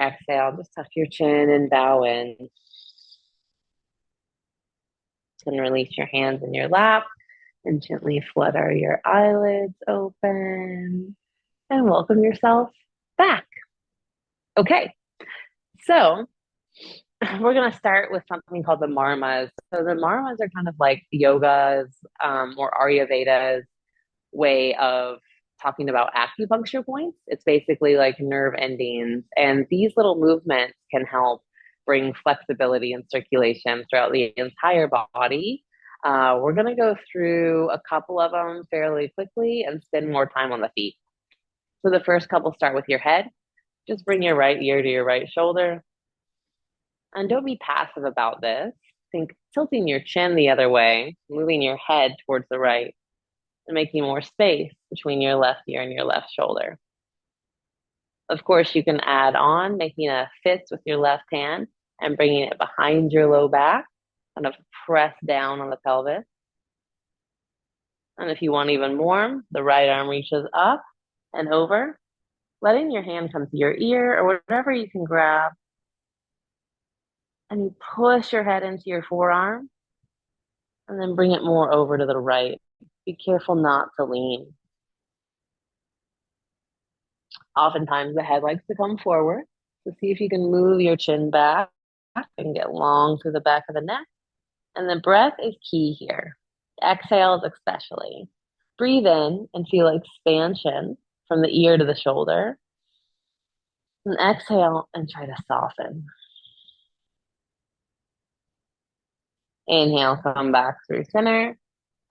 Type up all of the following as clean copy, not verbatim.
exhale, just tuck your chin and bow in. And release your hands in your lap and gently flutter your eyelids open and welcome yourself back. Okay, so we're going to start with something called the marmas. So the marmas are kind of like yoga's or Ayurveda's way of talking about acupuncture points. It's basically like nerve endings, and these little movements can help bring flexibility and circulation throughout the entire body. We're going to go through a couple of them fairly quickly and spend more time on the feet. So the first couple start with your head. Just bring your right ear to your right shoulder. And don't be passive about this. Think tilting your chin the other way, moving your head towards the right, and making more space between your left ear and your left shoulder. Of course, you can add on making a fist with your left hand and bringing it behind your low back, kind of press down on the pelvis. And if you want even more, the right arm reaches up and over, letting your hand come to your ear or whatever you can grab. And you push your head into your forearm and then bring it more over to the right. Be careful not to lean. Oftentimes the head likes to come forward. So see if you can move your chin back and get long through the back of the neck. And the breath is key here. Exhales especially. Breathe in and feel expansion from the ear to the shoulder. And exhale and try to soften. Inhale, come back through center.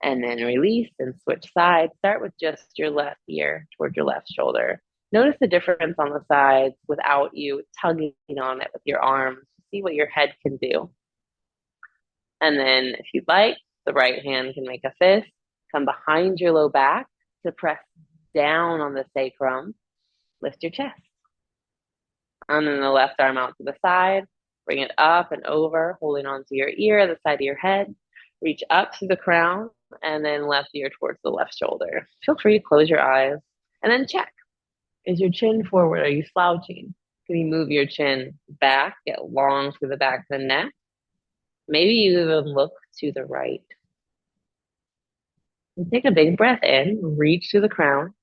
And then release and switch sides. Start with just your left ear towards your left shoulder. Notice the difference on the sides without you tugging on it with your arms. See what your head can do. And then if you'd like, the right hand can make a fist. Come behind your low back to press down on the sacrum. Lift your chest. And then the left arm out to the side. Bring it up and over, holding onto your ear, the side of your head. Reach up to the crown and then left ear towards the left shoulder. Feel free to close your eyes and then check. Is your chin forward? Are you slouching? Can you move your chin back, get long through the back of the neck? Maybe you even look to the right. And take a big breath in, reach to the crown.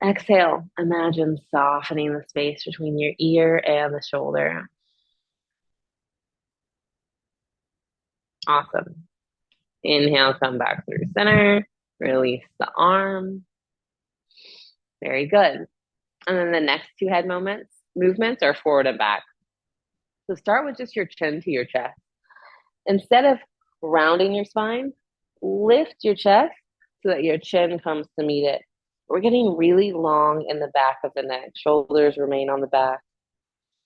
Exhale, imagine softening the space between your ear and the shoulder. Awesome. Inhale, come back through center. Release the arm. Very good. And then the next two head movements are forward and back. So start with just your chin to your chest. Instead of rounding your spine, lift your chest so that your chin comes to meet it. We're getting really long in the back of the neck. Shoulders remain on the back.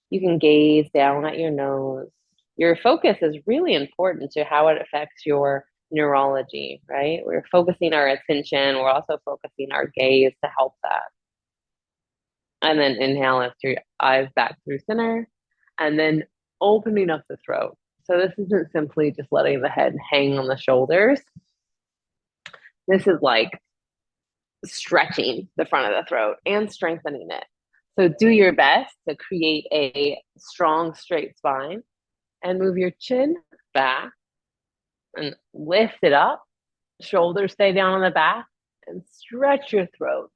You can gaze down at your nose. Your focus is really important to how it affects your neurology, right? We're focusing our attention. We're also focusing our gaze to help that. And then inhale, lift your eyes back through center, and then opening up the throat. So this isn't simply just letting the head hang on the shoulders. This is like stretching the front of the throat and strengthening it. So do your best to create a strong, straight spine and move your chin back and lift it up. Shoulders stay down on the back and stretch your throat.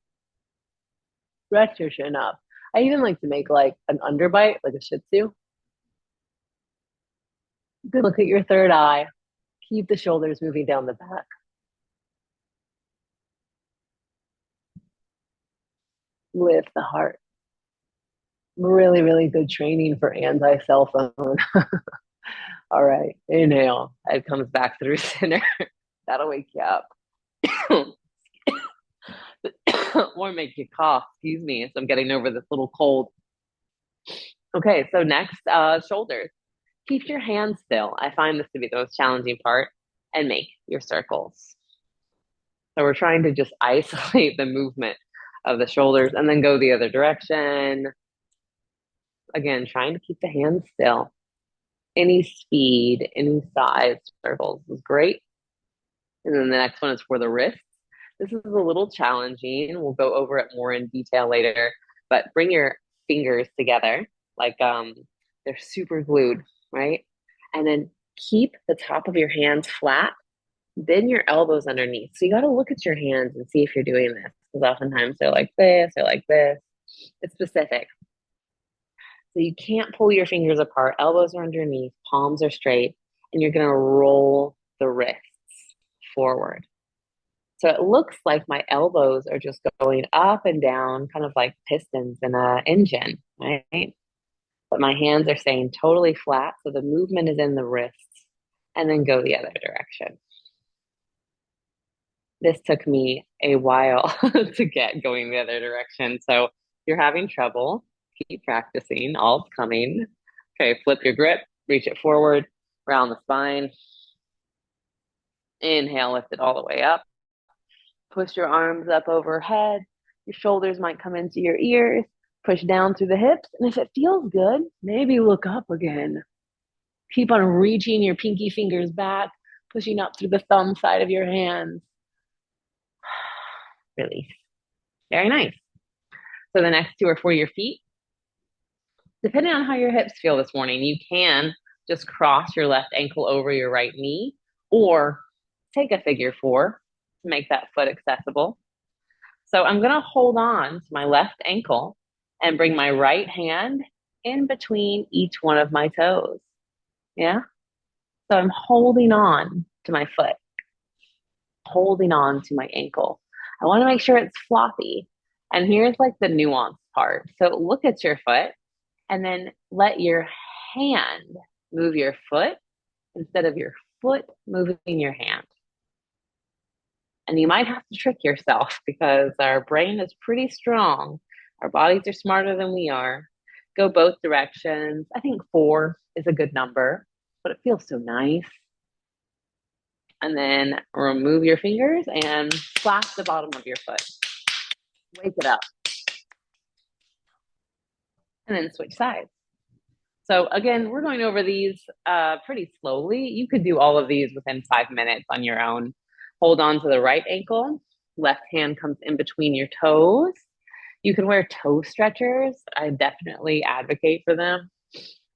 Stretch your chin up. I even like to make like an underbite, like a Shih Tzu. Good look at your third eye. Keep the shoulders moving down the back. Lift the heart. Really, really good training for anti-cell phone. All right, inhale. Head comes back through center. That'll wake you up. Or make you cough, excuse me, as I'm getting over this little cold. Okay, so next, shoulders. Keep your hands still. I find this to be the most challenging part, and make your circles. So we're trying to just isolate the movement of the shoulders and then go the other direction. Again, trying to keep the hands still. Any speed, any size circles is great. And then the next one is for the wrists. This is a little challenging. We'll go over it more in detail later, but bring your fingers together, like they're super glued, right? And then keep the top of your hands flat, bend your elbows underneath. So you got to look at your hands and see if you're doing this, because oftentimes they're like this or like this. It's specific. So you can't pull your fingers apart. Elbows are underneath, palms are straight, and you're going to roll the wrists forward. So it looks like my elbows are just going up and down, kind of like pistons in an engine, right? But my hands are staying totally flat. So the movement is in the wrists, and then go the other direction. This took me a while to get going the other direction. So if you're having trouble, keep practicing. All's coming. Okay, flip your grip, reach it forward, round the spine. Inhale, lift it all the way up. Push your arms up overhead. Your shoulders might come into your ears. Push down through the hips. And if it feels good, maybe look up again. Keep on reaching your pinky fingers back, pushing up through the thumb side of your hands. Release. Very nice. So the next two are for your feet. Depending on how your hips feel this morning, you can just cross your left ankle over your right knee or take a figure four to make that foot accessible. So I'm going to hold on to my left ankle and bring my right hand in between each one of my toes. Yeah. So I'm holding on to my foot, holding on to my ankle. I want to make sure it's floppy. And here's like the nuance part. So look at your foot and then let your hand move your foot instead of your foot moving your hand. And you might have to trick yourself because our brain is pretty strong. Our bodies are smarter than we are. Go both directions. I think four is a good number, but it feels so nice. And then remove your fingers and slap the bottom of your foot. Wake it up. And then switch sides. So again, we're going over these pretty slowly. You could do all of these within 5 minutes on your own. Hold on to the right ankle. Left hand comes in between your toes. You can wear toe stretchers. I definitely advocate for them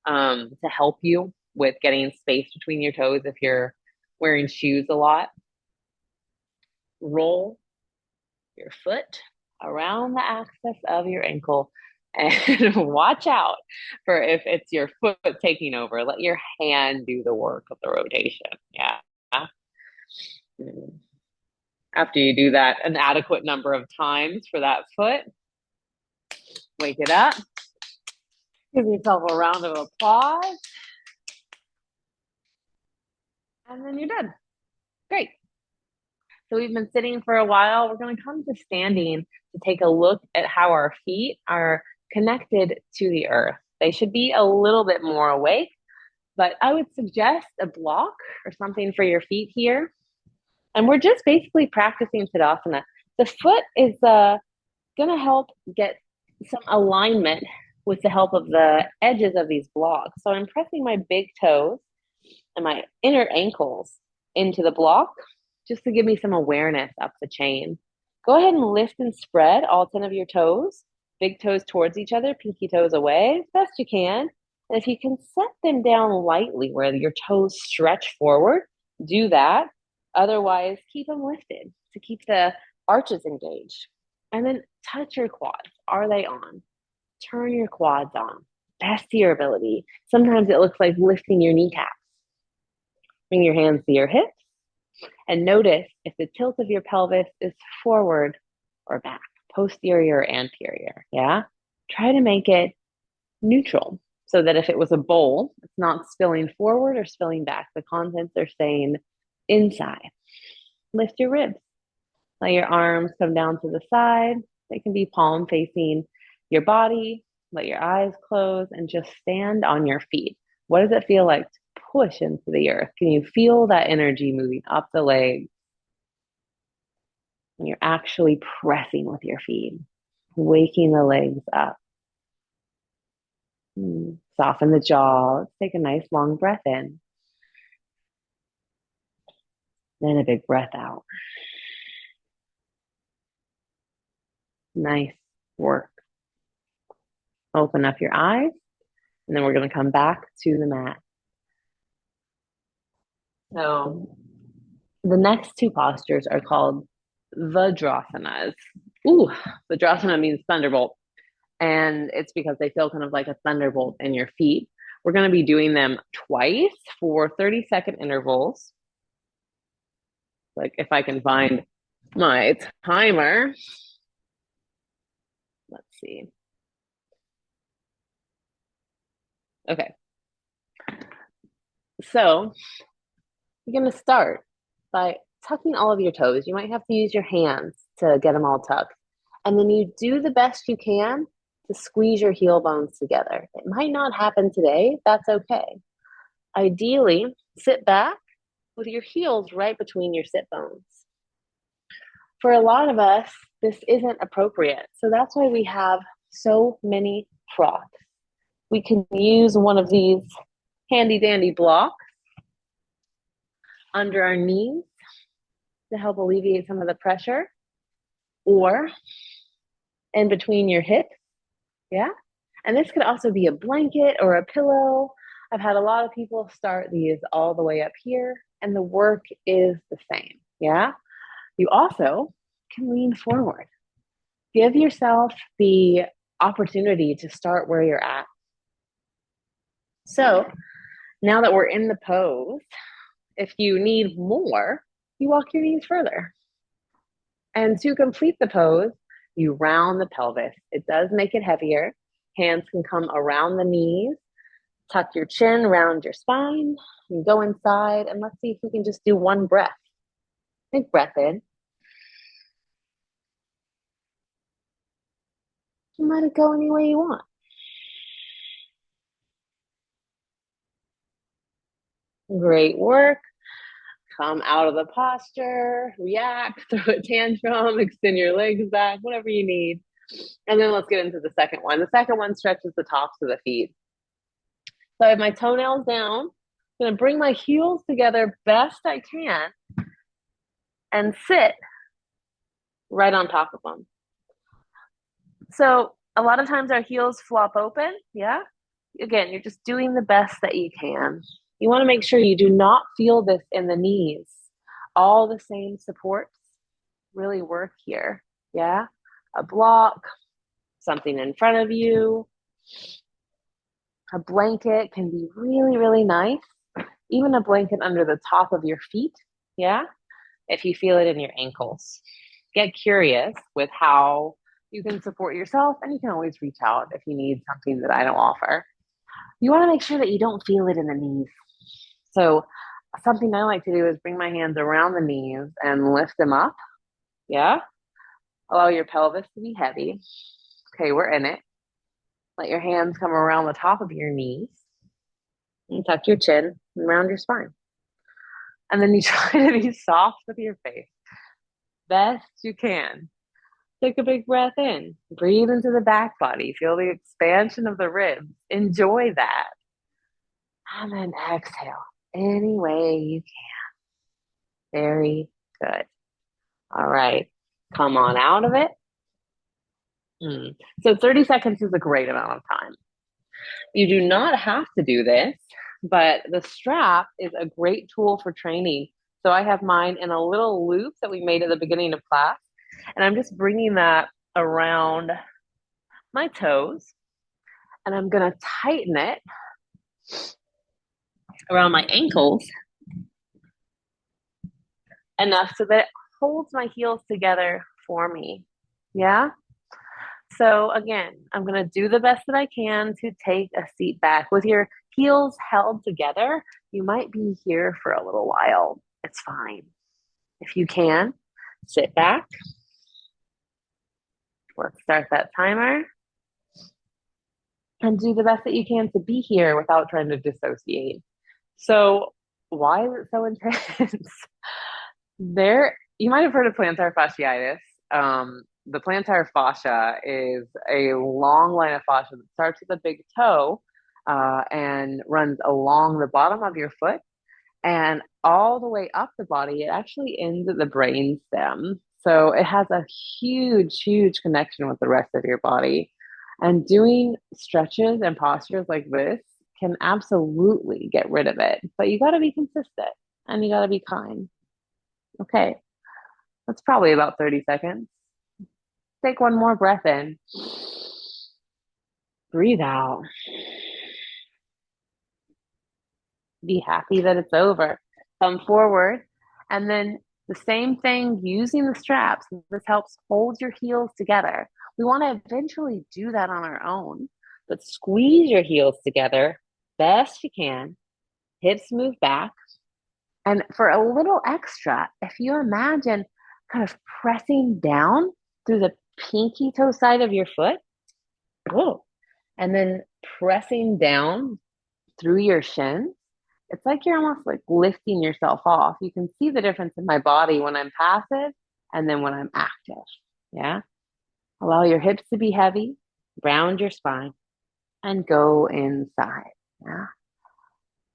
to help you with getting space between your toes if you're wearing shoes a lot. Roll your foot around the axis of your ankle and watch out for if it's your foot taking over. Let your hand do the work of the rotation. Yeah. After you do that an adequate number of times for that foot, wake it up. Give yourself a round of applause. And then you're done. Great. So we've been sitting for a while. We're going to come to standing to take a look at how our feet are connected to the earth. They should be a little bit more awake, but I would suggest a block or something for your feet here. And we're just basically practicing Tadasana. The foot is going to help get some alignment with the help of the edges of these blocks. So I'm pressing my big toes and my inner ankles into the block just to give me some awareness up the chain. Go ahead and lift and spread all 10 of your toes, big toes towards each other, pinky toes away as best you can. And if you can set them down lightly where your toes stretch forward, do that. Otherwise, keep them lifted to keep the arches engaged. And then touch your quads. Are they on? Turn your quads on. Best to your ability. Sometimes it looks like lifting your kneecaps. Bring your hands to your hips and notice if the tilt of your pelvis is forward or back, posterior or anterior. Yeah. Try to make it neutral so that if it was a bowl, it's not spilling forward or spilling back. The contents are staying inside. Lift your ribs. Let your arms come down to the side. They can be palm facing your body. Let your eyes close and just stand on your feet. What does it feel like to push into the earth? Can you feel that energy moving up the legs? And you're actually pressing with your feet, waking the legs up. Soften the jaw. Let's take a nice long breath in. Then a big breath out. Nice work. Open up your eyes, and then we're going to come back to the mat. So the next two postures are called Vajrasanas. Ooh, Vajrasana means thunderbolt, and it's because they feel kind of like a thunderbolt in your feet. We're going to be doing them twice for 30-second intervals. Like if I can find my timer. Let's see. Okay. So you're going to start by tucking all of your toes. You might have to use your hands to get them all tucked. And then you do the best you can to squeeze your heel bones together. It might not happen today. That's okay. Ideally, sit back with your heels right between your sit bones. For a lot of us, this isn't appropriate. So that's why we have so many props. We can use one of these handy dandy blocks under our knees to help alleviate some of the pressure, or in between your hips. Yeah. And this could also be a blanket or a pillow. I've had a lot of people start these all the way up here, and the work is the same. Yeah. You also can lean forward. Give yourself the opportunity to start where you're at. So now that we're in the pose, if you need more, you walk your knees further. And to complete the pose, you round the pelvis. It does make it heavier. Hands can come around the knees. Tuck your chin, round your spine. You go inside, and let's see if we can just do one breath. Big breath in. You let it go any way you want. Great work. Come out of the posture, react, throw a tantrum, extend your legs back, whatever you need. And then let's get into the second one. The second one stretches the tops of the feet. So I have my toenails down. I'm going to bring my heels together best I can and sit right on top of them. So a lot of times our heels flop open. Yeah. Again, you're just doing the best that you can. You want to make sure you do not feel this in the knees. All the same supports really work here. Yeah. A block, something in front of you, a blanket can be really, really nice. Even a blanket under the top of your feet. Yeah. If you feel it in your ankles. Get curious with how you can support yourself, and you can always reach out if you need something that I don't offer. You want to make sure that you don't feel it in the knees. So something I like to do is bring my hands around the knees and lift them up. Yeah. Allow your pelvis to be heavy. Okay, we're in it. Let your hands come around the top of your knees. And tuck your chin and round your spine. And then you try to be soft with your face. Best you can. Take a big breath in. Breathe into the back body. Feel the expansion of the ribs. Enjoy that. And then exhale any way you can. Very good. All right. Come on out of it. So 30 seconds is a great amount of time. You do not have to do this, but the strap is a great tool for training. So I have mine in a little loop that we made at the beginning of class, and I'm just bringing that around my toes, and I'm going to tighten it around my ankles enough so that it holds my heels together for me. Yeah. So again, I'm going to do the best that I can to take a seat back. With your heels held together, you might be here for a little while. It's fine. If you can, sit back. Let's start that timer. And do the best that you can to be here without trying to dissociate. So why is it so intense? You might have heard of plantar fasciitis. The plantar fascia is a long line of fascia that starts at the big toe and runs along the bottom of your foot and all the way up the body. It actually ends at the brain stem. So it has a huge, huge connection with the rest of your body. And doing stretches and postures like this can absolutely get rid of it, but you got to be consistent and you got to be kind. Okay, that's probably about 30 seconds. Take one more breath in. Breathe out. Be happy that it's over. Come forward. And then the same thing using the straps. This helps hold your heels together. We want to eventually do that on our own, but squeeze your heels together best you can. Hips move back. And for a little extra, if you imagine kind of pressing down through the pinky toe side of your foot, whoa, and then pressing down through your shins, it's like you're almost like lifting yourself off. You can see the difference in my body when I'm passive and then when I'm active. Yeah. Allow your hips to be heavy, round your spine, and go inside. Yeah.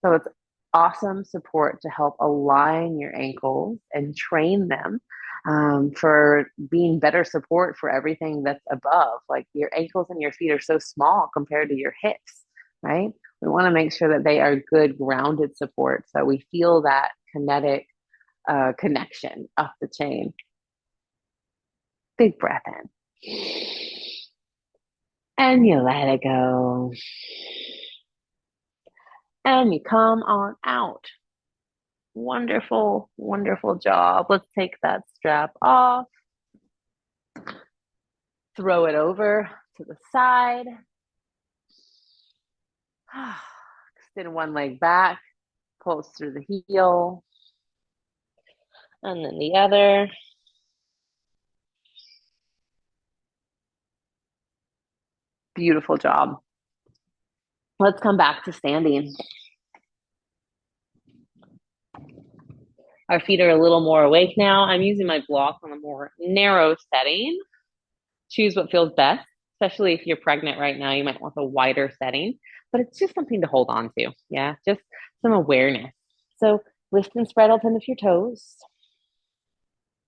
So it's awesome support to help align your ankles and train them for being better support for everything that's above. Like your ankles and your feet are so small compared to your hips, right? We want to make sure that they are good grounded support so we feel that kinetic connection up the chain. Big breath in. And you let it go. And you come on out. Wonderful, wonderful job. Let's take that strap off. Throw it over to the side. Extend one leg back. Pulse through the heel. And then the other. Beautiful job. Let's come back to standing. Our feet are a little more awake now. I'm using my block on a more narrow setting. Choose what feels best, especially if you're pregnant right now. You might want a wider setting, but it's just something to hold on to. Yeah, just some awareness. So lift and spread open with your toes.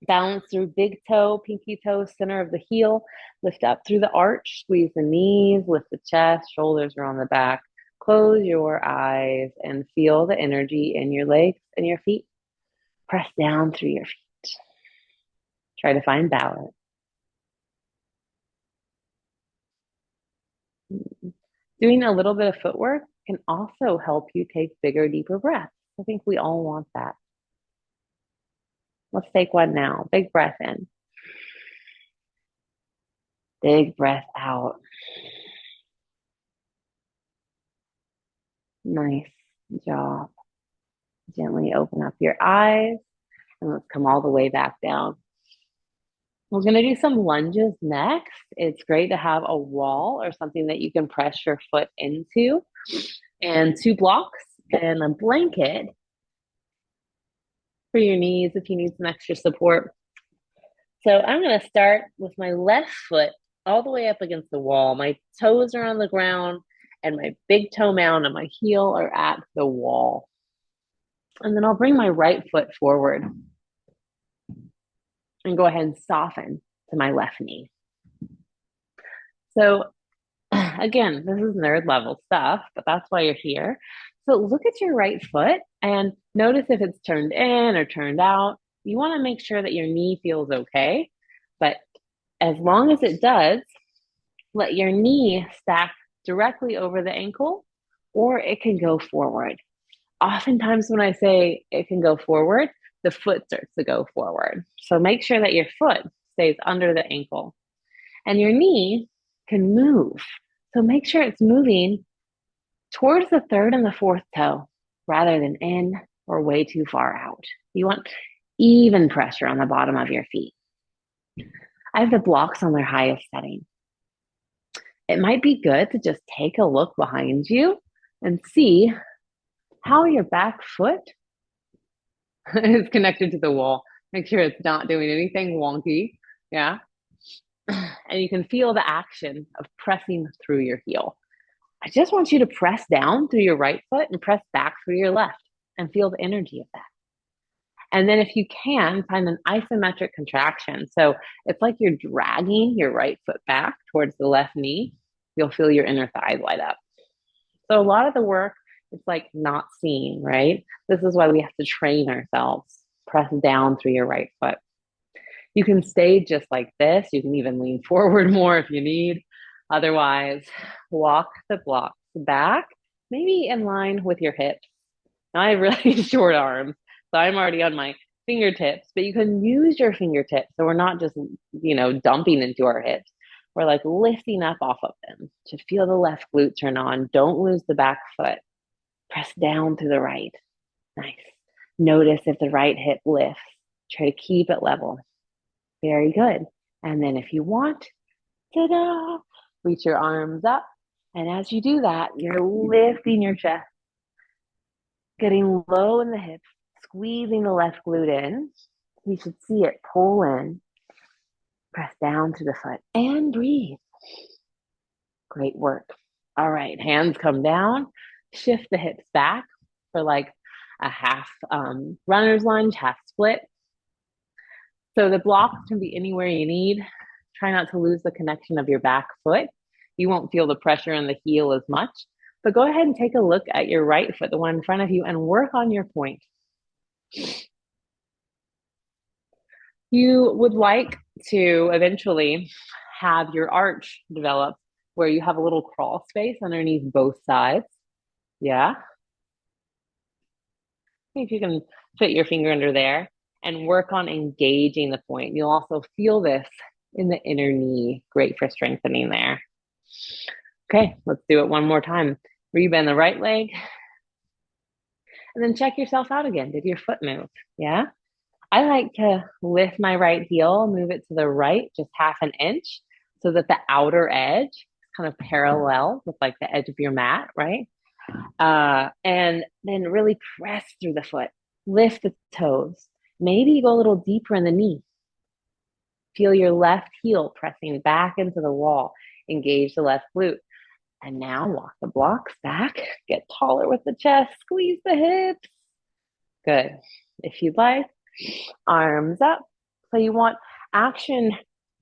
Balance through big toe, pinky toe, center of the heel. Lift up through the arch. Squeeze the knees, lift the chest, shoulders are on the back. Close your eyes and feel the energy in your legs and your feet. Press down through your feet. Try to find balance. Doing a little bit of footwork can also help you take bigger, deeper breaths. I think we all want that. Let's take one now. Big breath in. Big breath out. Nice job. Gently open up your eyes and let's come all the way back down. We're going to do some lunges next. It's great to have a wall or something that you can press your foot into, and 2 blocks and a blanket for your knees if you need some extra support. So I'm going to start with my left foot all the way up against the wall. My toes are on the ground and my big toe mound and my heel are at the wall. And then I'll bring my right foot forward and go ahead and soften to my left knee. So again, this is nerd level stuff, but that's why you're here. So look at your right foot and notice if it's turned in or turned out. You want to make sure that your knee feels okay, but as long as it does, let your knee stack directly over the ankle, or it can go forward. Oftentimes when I say it can go forward, the foot starts to go forward. So make sure that your foot stays under the ankle and your knee can move. So make sure it's moving towards the 3rd and the 4th toe rather than in or way too far out. You want even pressure on the bottom of your feet. I have the blocks on their highest setting. It might be good to just take a look behind you and see how your back foot is connected to the wall. Make sure it's not doing anything wonky. Yeah. And you can feel the action of pressing through your heel. I just want you to press down through your right foot and press back through your left and feel the energy of that. And then if you can, find an isometric contraction. So it's like you're dragging your right foot back towards the left knee. you'll feel your inner thighs light up. So a lot of the work is like not seen, right? This is why we have to train ourselves. Press down through your right foot. You can stay just like this. You can even lean forward more if you need. Otherwise, walk the blocks back, maybe in line with your hips. Now I have really short arms, so I'm already on my fingertips, but you can use your fingertips. So we're not just, dumping into our hips. We're like lifting up off of them to feel the left glute turn on. Don't lose the back foot. Press down through the right. Nice. Notice if the right hip lifts. Try to keep it level. Very good. And then if you want, ta-da, reach your arms up. And as you do that, you're lifting your chest, getting low in the hips, squeezing the left glute in. You should see it pull in. Press down to the foot and breathe. Great work. All right, hands come down. Shift the hips back for like a half runner's lunge, half split. So the blocks can be anywhere you need. Try not to lose the connection of your back foot. You won't feel the pressure in the heel as much. But go ahead and take a look at your right foot, the one in front of you, and work on your point. You would like to eventually have your arch develop where you have a little crawl space underneath both sides. Yeah. See if you can fit your finger under there and work on engaging the point. You'll also feel this in the inner knee. Great for strengthening there. Okay, let's do it one more time. Rebend the right leg. And then check yourself out again. Did your foot move? Yeah. I like to lift my right heel, move it to the right, just half an inch, so that the outer edge is kind of parallel with like the edge of your mat, right? And then really press through the foot, lift the toes. Maybe you go a little deeper in the knee. Feel your left heel pressing back into the wall. Engage the left glute. And now walk the blocks back, get taller with the chest, squeeze the hips. Good. If you'd like, arms up. So you want action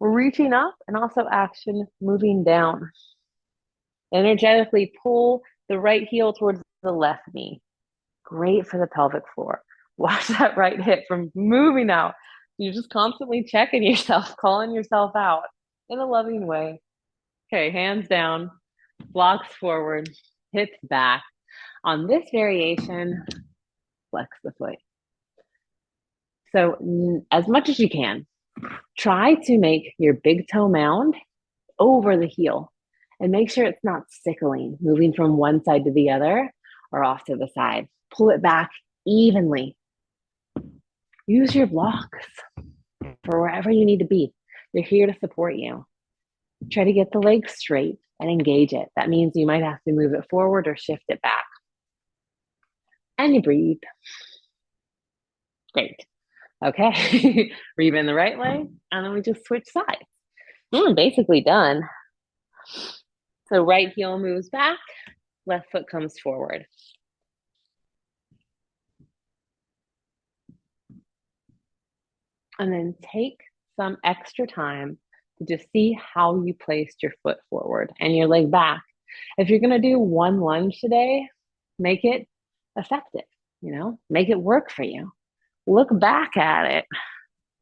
reaching up and also action moving down. Energetically pull the right heel towards the left knee. Great for the pelvic floor. Watch that right hip from moving out. You're just constantly checking yourself, calling yourself out in a loving way. Okay, hands down, blocks forward, hips back. On this variation, flex the foot. So as much as you can, try to make your big toe mound over the heel and make sure it's not sickling, moving from one side to the other or off to the side. Pull it back evenly. Use your blocks for wherever you need to be. They're here to support you. Try to get the legs straight and engage it. That means you might have to move it forward or shift it back. And you breathe. Great. Okay, rebend the right leg, and then we just switch sides. Basically done. So right heel moves back, left foot comes forward. And then take some extra time to just see how you placed your foot forward and your leg back. If you're gonna do one lunge today, make it effective, make it work for you. Look back at it.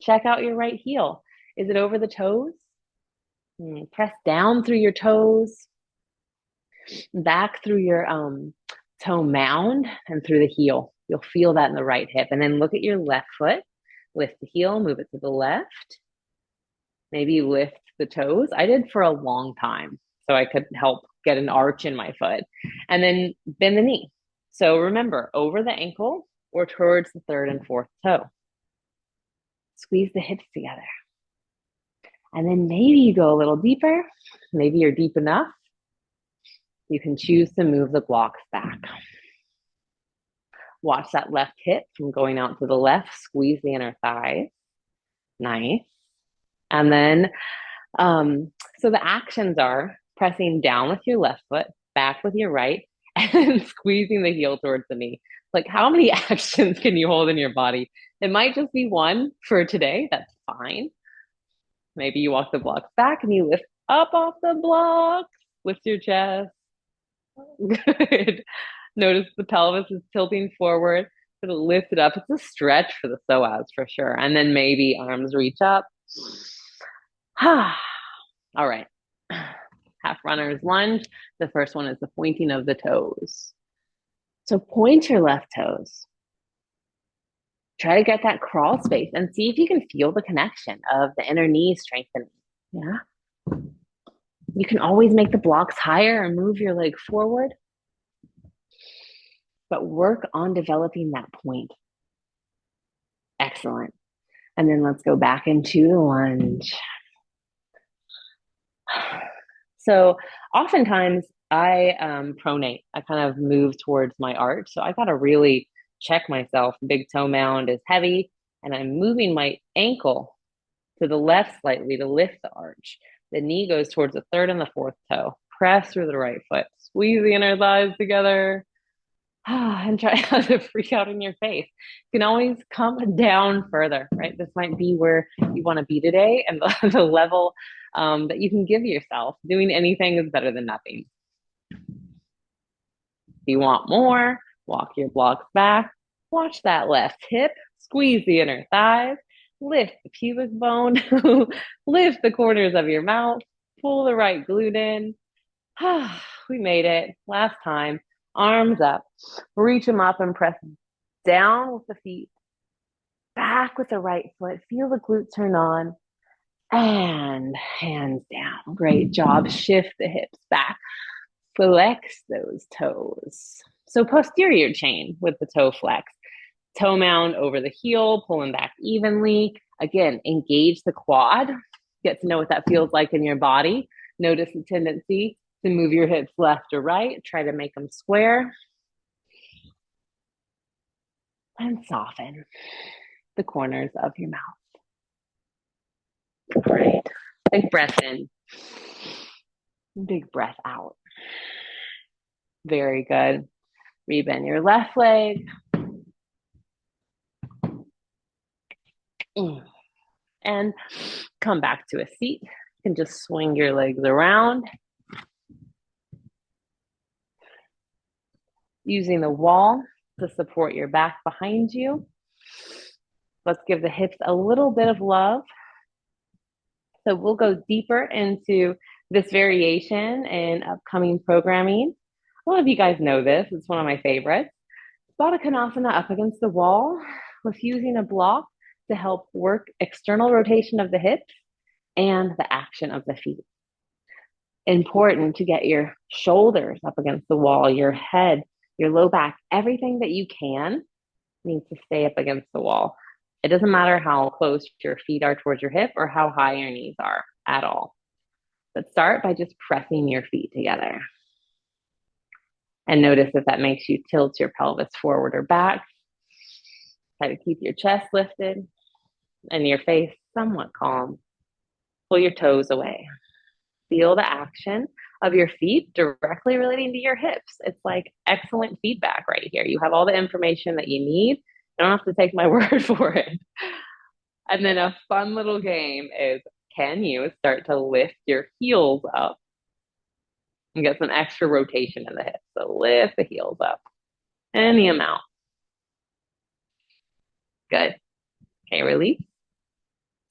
Check out your right heel. Is it over the toes? Press down through your toes, back through your toe mound and through the heel. You'll feel that in the right hip. And then look at your left foot. Lift the heel, move it to the left. Maybe lift the toes. I did for a long time, so I could help get an arch in my foot. And then bend the knee. So remember, over the ankle or towards the third and fourth toe. Squeeze the hips together. And then maybe you go a little deeper. Maybe you're deep enough. You can choose to move the blocks back. Watch that left hip from going out to the left. Squeeze the inner thighs. Nice. And then, so the actions are pressing down with your left foot, back with your right, and then squeezing the heel towards the knee. Like, how many actions can you hold in your body? It might just be one for today. That's fine. Maybe you walk the blocks back and you lift up off the blocks. Lift your chest. Good. Notice the pelvis is tilting forward. Gonna lift it up. It's a stretch for the psoas for sure. And then maybe arms reach up. All right. Half runner's lunge. The first one is the pointing of the toes. So point your left toes. Try to get that crawl space and see if you can feel the connection of the inner knee strengthening. Yeah. You can always make the blocks higher and move your leg forward, but work on developing that point. Excellent. And then let's go back into the lunge. So oftentimes I pronate. I kind of move towards my arch. So I got to really check myself. Big toe mound is heavy, and I'm moving my ankle to the left slightly to lift the arch. The knee goes towards the third and the fourth toe. Press through the right foot. Squeeze the inner thighs together. And try not to freak out in your face. You can always come down further, right? This might be where you want to be today and the level that you can give yourself. Doing anything is better than nothing. If you want more, walk your blocks back. Watch that left hip. Squeeze the inner thighs. Lift the pubic bone. Lift the corners of your mouth. Pull the right glute in. We made it. Last time. Arms up. Reach them up and press down with the feet. Back with the right foot. Feel the glute turn on. And hands down. Great job. Shift the hips back. Flex those toes. So posterior chain with the toe flex. Toe mound over the heel, pulling back evenly. Again, engage the quad. Get to know what that feels like in your body. Notice the tendency to move your hips left or right. Try to make them square. And soften the corners of your mouth. All right. Big breath in. Big breath out. Very good. Rebend your left leg. And come back to a seat. You can just swing your legs around. Using the wall to support your back behind you. Let's give the hips a little bit of love. So we'll go deeper into this variation in upcoming programming. A lot of you guys know this. It's one of my favorites. Baddha Konasana up against the wall with using a block to help work external rotation of the hips and the action of the feet. Important to get your shoulders up against the wall, your head, your low back, everything that you can needs to stay up against the wall. It doesn't matter how close your feet are towards your hip or how high your knees are at all. But start by just pressing your feet together. And notice if that makes you tilt your pelvis forward or back. Try to keep your chest lifted and your face somewhat calm. Pull your toes away. Feel the action of your feet directly relating to your hips. It's like excellent feedback right here. You have all the information that you need. You don't have to take my word for it. And then a fun little game is, can you start to lift your heels up and get some extra rotation in the hips? So lift the heels up any amount. Good. Okay, release.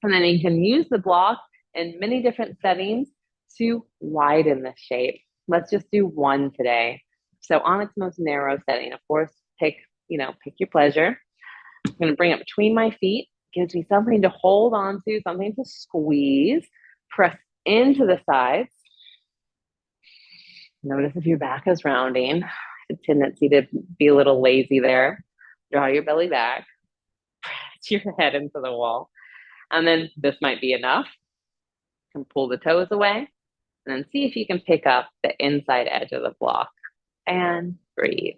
And then you can use the block in many different settings to widen the shape. Let's just do one today. So on its most narrow setting, of course, pick your pleasure. I'm going to bring it between my feet. Gives me something to hold on to, something to squeeze. Press into the sides. Notice if your back is rounding. A tendency to be a little lazy there. Draw your belly back. Press your head into the wall. And then this might be enough. You can pull the toes away. And then see if you can pick up the inside edge of the block. And breathe.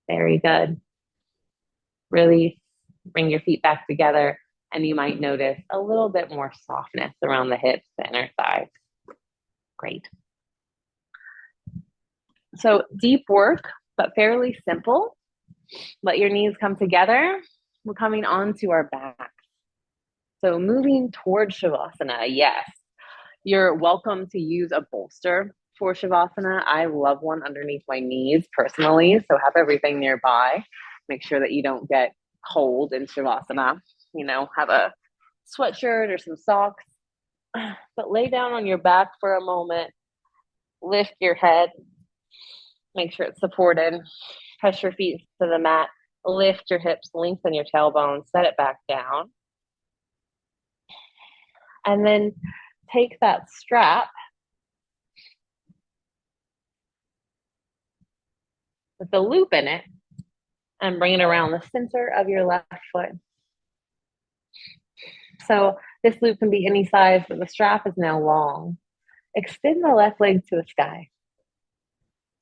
Very good. Release. Bring your feet back together. And you might notice a little bit more softness around the hips, the inner thighs. Great. So deep work, but fairly simple. Let your knees come together. We're coming onto our backs. So moving towards Shavasana, yes, you're welcome to use a bolster for Shavasana. I love one underneath my knees personally, so have everything nearby. Make sure that you don't get cold in Shavasana. Have a sweatshirt or some socks, but lay down on your back for a moment, lift your head, make sure it's supported, press your feet to the mat, lift your hips, lengthen your tailbone, set it back down. And then take that strap with the loop in it and bring it around the center of your left foot. So this loop can be any size, but the strap is now long. Extend the left leg to the sky.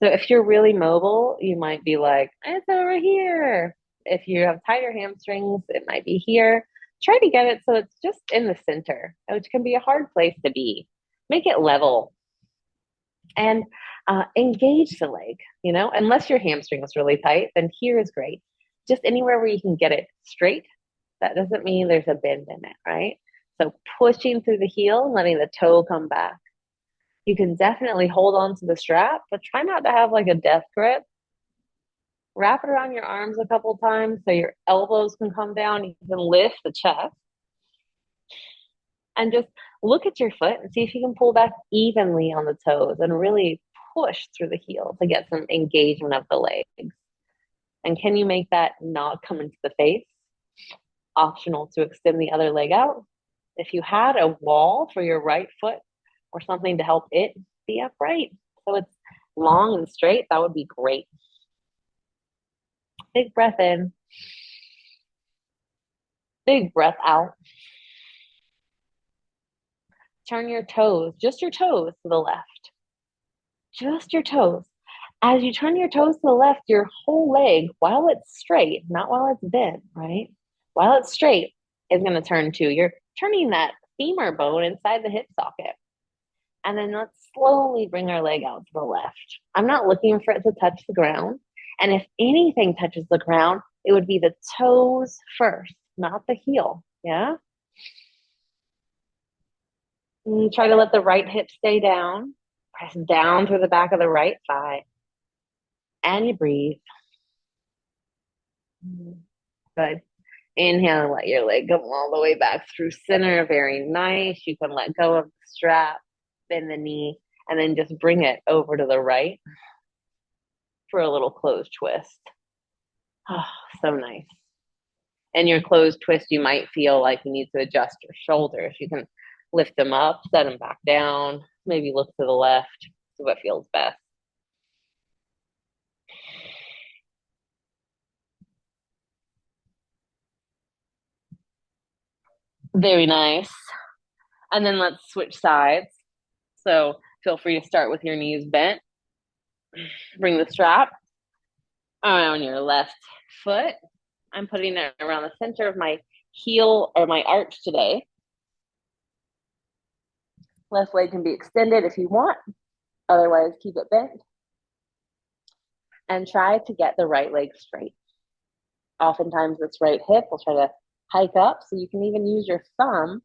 So if you're really mobile, you might be like, it's over here. If you have tighter hamstrings, it might be here. Try to get it so it's just in the center, which can be a hard place to be. Make it level and engage the leg, unless your hamstring is really tight, then here is great. Just anywhere where you can get it straight. That doesn't mean there's a bend in it, right? So pushing through the heel, letting the toe come back. You can definitely hold on to the strap, but try not to have like a death grip. Wrap it around your arms a couple times so your elbows can come down. You can lift the chest. And just look at your foot and see if you can pull back evenly on the toes and really push through the heel to get some engagement of the legs. And can you make that not come into the face? Optional to extend the other leg out. If you had a wall for your right foot or something to help it be upright, so it's long and straight, that would be great. Big breath in. Big breath out. Turn your toes, just your toes to the left. Just your toes. As you turn your toes to the left, your whole leg, while it's straight, not while it's bent, right? While it's straight, is going to turn too. You're turning that femur bone inside the hip socket. And then let's slowly bring our leg out to the left. I'm not looking for it to touch the ground. And if anything touches the ground, it would be the toes first, not the heel. Yeah? And try to let the right hip stay down. Press down through the back of the right thigh. And you breathe. Good. Inhale and let your leg come all the way back through center. Very nice. You can let go of the strap, bend the knee, and then just bring it over to the right for a little closed twist. Oh, so nice. In your closed twist, you might feel like you need to adjust your shoulders. You can lift them up, set them back down, maybe look to the left, see what feels best. Very nice. And then let's switch sides. So feel free to start with your knees bent. Bring the strap around your left foot. I'm putting it around the center of my heel or my arch today. Left leg can be extended if you want. Otherwise, keep it bent. And try to get the right leg straight. Oftentimes, this right hip will try to hike up, so you can even use your thumb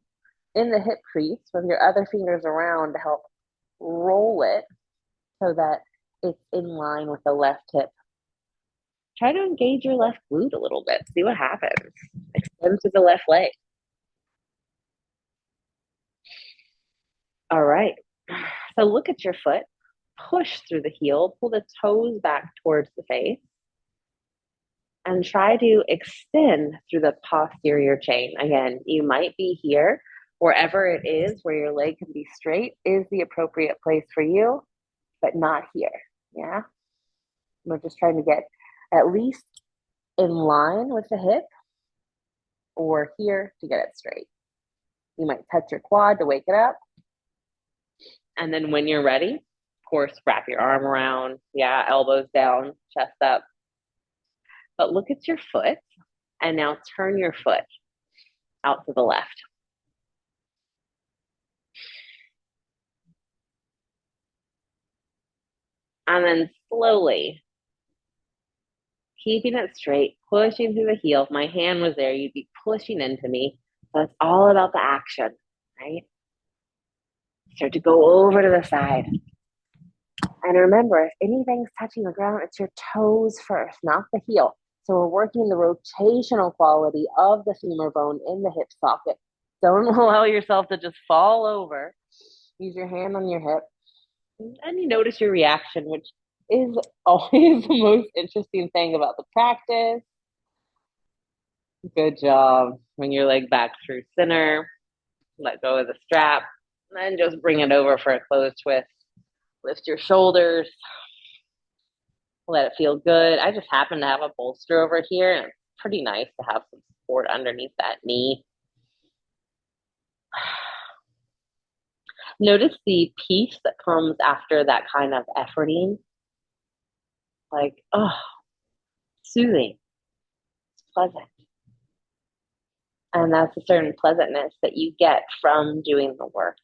in the hip crease with your other fingers around to help roll it so that it's in line with the left hip. Try to engage your left glute a little bit. See what happens. Extend to the left leg. All right. So look at your foot. Push through the heel. Pull the toes back towards the face. And try to extend through the posterior chain. Again, you might be here. Wherever it is where your leg can be straight is the appropriate place for you, but not here. Yeah. We're just trying to get at least in line with the hip or here to get it straight. You might touch your quad to wake it up. And then when you're ready, of course, wrap your arm around. Yeah, elbows down, chest up. But look at your foot and now turn your foot out to the left. And then slowly, keeping it straight, pushing through the heel. If my hand was there, you'd be pushing into me. So it's all about the action, right? Start to go over to the side. And remember, if anything's touching the ground, it's your toes first, not the heel. So we're working the rotational quality of the femur bone in the hip socket. Don't allow yourself to just fall over. Use your hand on your hip. And you notice your reaction, which is always the most interesting thing about the practice. Good job. Bring your leg back through center. Let go of the strap. And then just bring it over for a closed twist. Lift your shoulders. Let it feel good. I just happen to have a bolster over here, and it's pretty nice to have some support underneath that knee. Notice the peace that comes after that kind of efforting. Like, oh, soothing. It's pleasant. And that's a certain pleasantness that you get from doing the work.